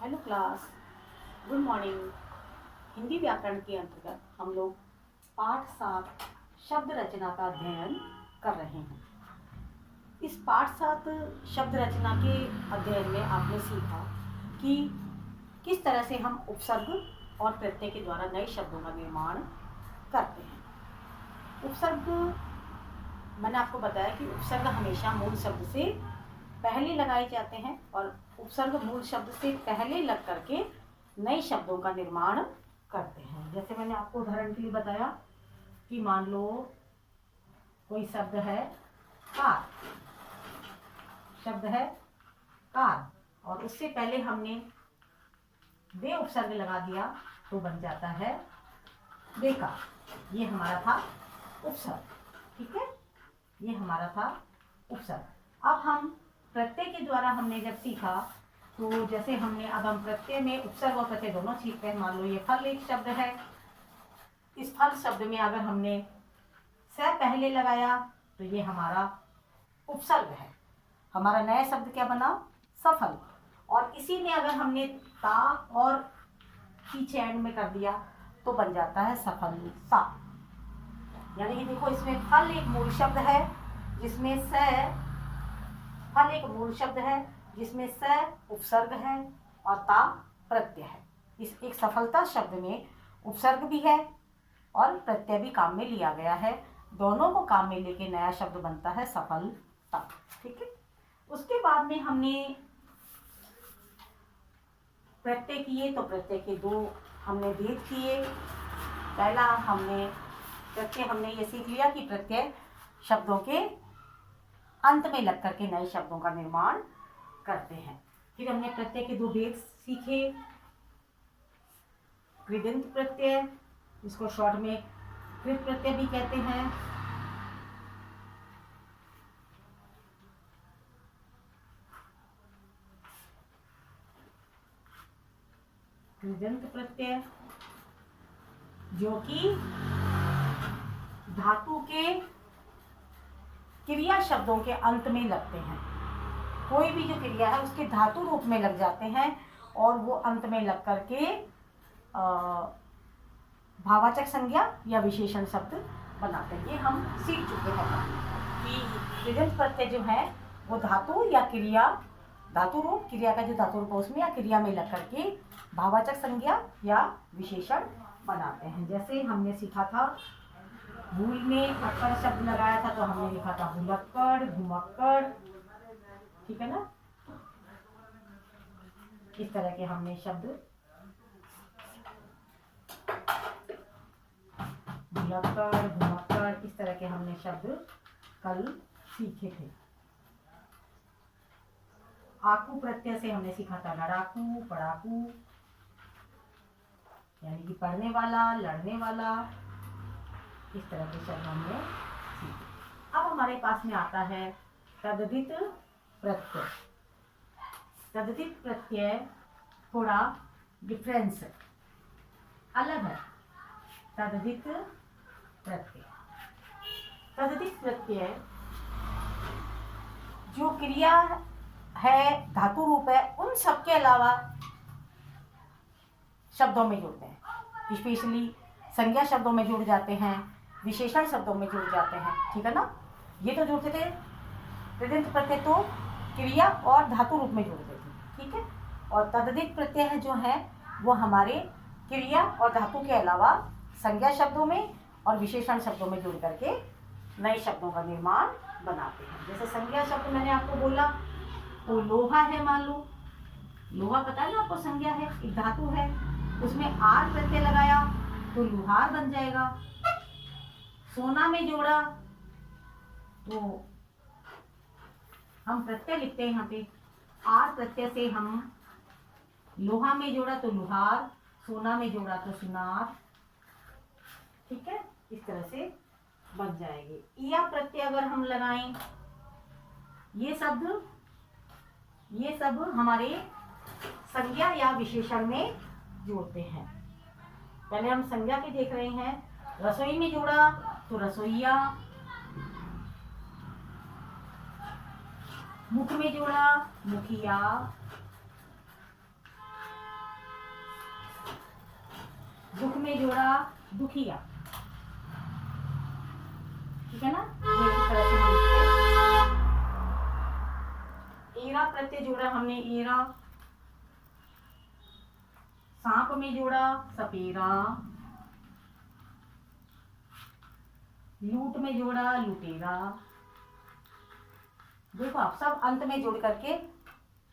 Hello class, good morning. Hindi व्याकरण के अंतर्गत हम लोग पाठ 7 शब्द रचना का अध्ययन कर रहे हैं। इस पाठ 7 शब्द रचना के अध्ययन में आपने सीखा कि किस तरह से हम उपसर्ग और प्रत्यय के द्वारा नए शब्दों का निर्माण करते हैं। उपसर्ग, मैंने आपको बताया कि उपसर्ग हमेशा मूल शब्द से पहले लगाए जाते हैं और उपसर्ग मूल शब्द से पहले लग करके नए शब्दों का निर्माण करते हैं। जैसे मैंने आपको उदाहरण के लिए बताया कि मान लो कोई शब्द है कार, शब्द है कार और उससे पहले हमने बे उपसर्ग लगा दिया तो बन जाता है बेकार। ये हमारा था उपसर्ग, ठीक है, ये हमारा था उपसर्ग। अब हम प्रत्यय के द्वारा हमने जब सीखा तो जैसे हमने अब हम प्रत्यय में उपसर्ग और प्रत्यय दोनों सीखते हैं। मान लो ये फल एक शब्द है, इस फल शब्द में अगर हमने स पहले लगाया तो ये हमारा उपसर्ग है। हमारा नया शब्द क्या बना? सफल। और इसी में अगर हमने ता और पीछे एंड में कर दिया तो बन जाता है सफलता। यानी कि देखो, इसमें फल एक मूल शब्द है जिसमें फल एक मूल शब्द है जिसमें स उपसर्ग है और ता प्रत्यय है। इस एक सफलता शब्द में उपसर्ग भी है और प्रत्यय भी काम में लिया गया है। दोनों को काम में लेके नया शब्द बनता है सफलता, ठीक है। उसके बाद में हमने प्रत्यय किए तो प्रत्यय के दो हमने भेद किए। पहला हमने ये सीख लिया कि प्रत्यय शब्दों के अंत में लग करके नए शब्दों का निर्माण करते हैं। फिर हमने प्रत्यय के दो भेद सीखे। कृदंत प्रत्यय, इसको शॉर्ट में कृत प्रत्यय भी कहते हैं, कृदंत प्रत्यय जो कि धातु के क्रिया शब्दों के अंत में लगते हैं। कोई भी जो क्रिया है उसके धातु रूप में लग जाते हैं और वो अंत में लग करके भावाचक संज्ञा या विशेषण शब्द बनाते हैं। ये हम सीख चुके हैं कि कृदंत प्रत्यय जो है वो धातु या क्रिया, धातु रूप, क्रिया का जो धातु रूप है उसमें या क्रिया में लग करके भावाचक संज्ञा या विशेषण बनाते हैं। जैसे हमने सीखा था भूल में अक्कड़ शब्द लगाया था तो हमने लिखा था भुलक्कड़, घुमक्कड़, ठीक है ना। इस तरह के हमने शब्द भुलक्कड़, घुमक्कड़, इस तरह के हमने शब्द कल सीखे थे। आकू प्रत्यय से हमने सीखा था लड़ाकू, पड़ाकू, यानी कि पढ़ने वाला, लड़ने वाला, इस तरह के शब्द हमने सीखे। अब हमारे पास में आता है तद्धित प्रत्यय। तद्धित प्रत्यय थोड़ा डिफरेंस अलग है। तद्धित प्रत्यय, तद्धित प्रत्यय जो क्रिया है, धातु रूप है, उन सब के अलावा शब्दों में जुड़ते हैं। स्पेशली संज्ञा शब्दों में जुड़ जाते हैं, विशेषण शब्दों में जुड़ जाते हैं, ठीक है ना। ये तो जुड़ते थे, कृदंत प्रत्यय तो क्रिया और धातु रूप में जुड़ते थे, ठीक है। और तद्धित प्रत्यय जो है वो हमारे क्रिया और धातु के अलावा संज्ञा शब्दों में और विशेषण शब्दों में जुड़ करके नए शब्दों का निर्माण बनाते हैं। जैसे संज्ञा शब्द मैंने आपको बोला तो लोहा है, मान लो लोहा, पता है ना आपको, संज्ञा है, एक धातु है, उसमें आर प्रत्यय लगाया तो लुहार बन जाएगा। सोना में जोड़ा तो हम प्रत्यय लिखते हैं यहाँ पे, आर प्रत्यय से हम लोहा में जोड़ा तो लुहार, सोना में जोड़ा तो सुनार, ठीक है, इस तरह से बन जाएंगे। या प्रत्यय अगर हम लगाएं, ये सब हमारे संज्ञा या विशेषण में जोड़ते हैं। पहले हम संज्ञा के देख रहे हैं। रसोई में जोड़ा तो रसोईया, मुख में जोड़ा मुखिया, दुख में जोड़ा दुखिया, ठीक है ना। ये इस तरह से हम एरा प्रत्यय जोड़ा हमने, एरा। सांप में जोड़ा सपेरा, लूट में जोड़ा लुटेरा। देखो आप सब अंत में जोड़ करके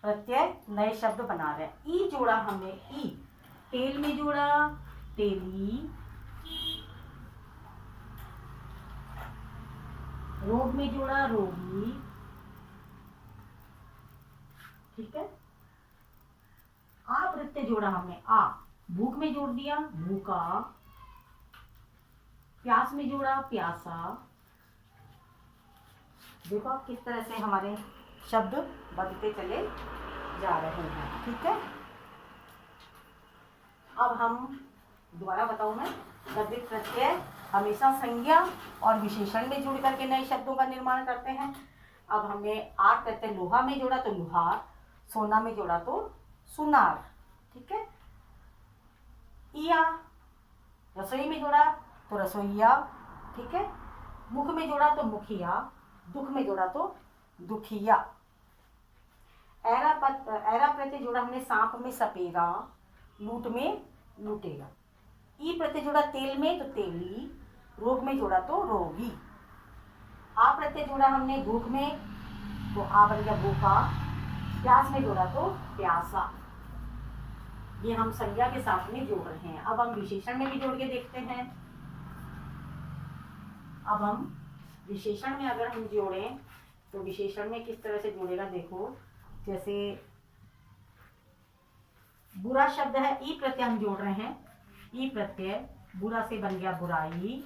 प्रत्यय नए शब्द बना रहे हैं। ई जोड़ा हमने, ई। तेल में जोड़ा तेली, रोग में जोड़ा रोगी, ठीक है। आ प्रत्यय जोड़ा हमने, आ। भूख में जोड़ दिया भूखा, प्यास में जोड़ा प्यासा। देखो आप किस तरह से हमारे शब्द बनते चले जा रहे हैं, ठीक है। अब हम दोबारा बताऊं मैं, तद्धित प्रत्यय हमेशा संज्ञा और विशेषण में जुड़ करके नए शब्दों का निर्माण करते हैं। अब हमने आठ प्रत्यय लोहा में जोड़ा तो लुहार, सोना में जोड़ा तो सुनार, ठीक है। इया रसोई में जोड़ा तो रसोईया, ठीक है। मुख में जोड़ा तो मुखिया, दुख में जोड़ा तो दुखिया। ऐरा प्रत्यय जोड़ा हमने सांप में सपेरा, लूट में लुटेरा। ई प्रत्यय जोड़ा तेल में तो तेली, रोग में जोड़ा तो रोगी। आ प्रत्यय जोड़ा हमने भूख में तो आ बन गया भूखा, प्यास में जोड़ा तो प्यासा। ये हम संज्ञा के साथ में जोड़ रहे हैं। अब हम विशेषण में भी जोड़ के देखते हैं। अब हम विशेषण में अगर हम जोड़ें तो विशेषण में किस तरह से जोड़ेगा, देखो। जैसे बुरा शब्द है, ई प्रत्यय हम जोड़ रहे हैं। ई प्रत्यय बुरा से बन गया बुराई,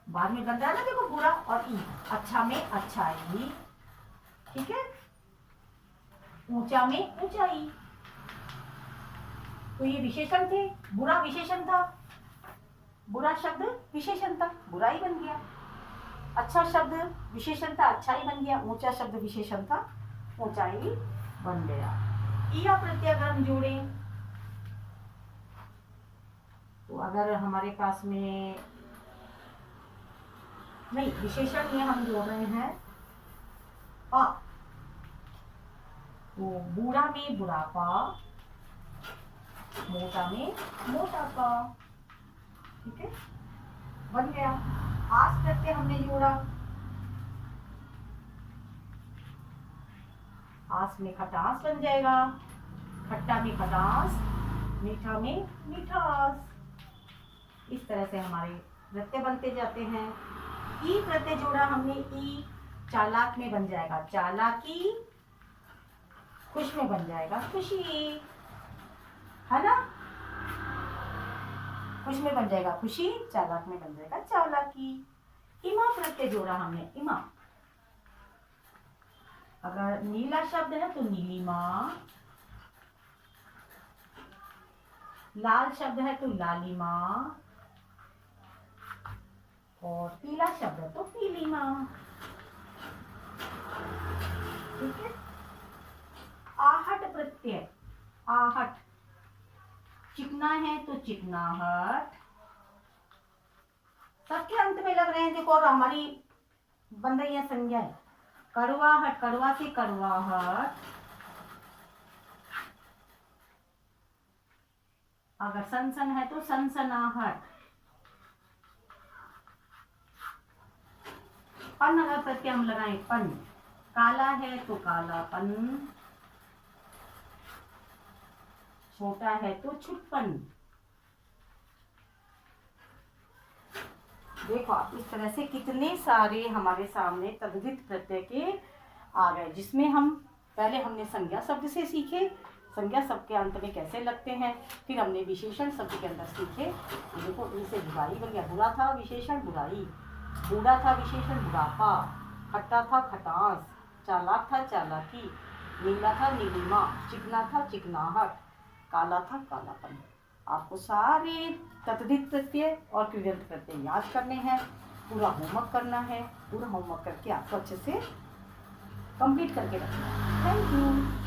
बाद में बन रहा है ना, देखो बुरा और ई। अच्छा में अच्छाई, ठीक है। ऊंचा में ऊंचाई। तो ये विशेषण थे, बुरा विशेषण था, बुरा शब्द विशेषण था, बुराई बन गया। अच्छा शब्द विशेषण था, अच्छाई बन गया। ऊंचा शब्द विशेषण था, ऊंचाई बन गया। इया प्रत्यय अगर हम जोड़ें तो अगर हमारे पास में नहीं, विशेषण में हम जोड़ रहे हैं अ, तो बूढ़ा में बुढ़ापा, मोटा में मोटापा, ठीक है, बन गया। आस प्रत्यय हमने जोड़ा, आस में खटास बन जाएगा, खट्टा में खटास, मीठा में मिठास। इस तरह से हमारे प्रत्यय बनते जाते हैं। ई प्रत्यय जोड़ा हमने, ई। चालाक में बन जाएगा चालाकी, खुश में बन जाएगा खुशी, है ना। खुश में बन जाएगा खुशी, चालाक में बन जाएगा चालाकी। इमा प्रत्यय जोड़ा हमने, इमा। अगर नीला शब्द है तो नीलिमा, लाल शब्द है तो लालिमा, और पीला शब्द है तो पीलीमा, ठीक है। आहट प्रत्यय, आहट। चिकना है तो चिकनाहट। सबके अंत में लग रहे हैं, देखो। और हमारी बन रही है संज्ञा। कड़वाहट, कड़वा से कड़वाहट। अगर सनसन है तो सनसनाहट। पन अगर प्रत्यय हम लगाएं, पन। काला है तो कालापन, छोटा है तो छुटपन। देखो आप इस तरह से कितने सारे हमारे सामने तद्धित प्रत्यय के आ गए, जिसमें हम पहले हमने संज्ञा शब्द से सीखे, संज्ञा शब्द के अंत में कैसे लगते हैं। फिर हमने विशेषण शब्द के अंदर सीखे। देखो, इनसे बुराई बन गया, बुरा था विशेषण बुराई, बूढ़ा था विशेषण बुढ़ापा, खट्टा था खटास, चालाक था चालाकी, नीला था नीलिमा, चिकना था चिकनाहट, काला था कालापन। आपको सारे तद्धित प्रत्यय और कृदंत प्रत्यय याद करने हैं, पूरा होमवर्क करना है। पूरा होमवर्क करके आपको अच्छे से कंप्लीट करके रखना है। Thank you.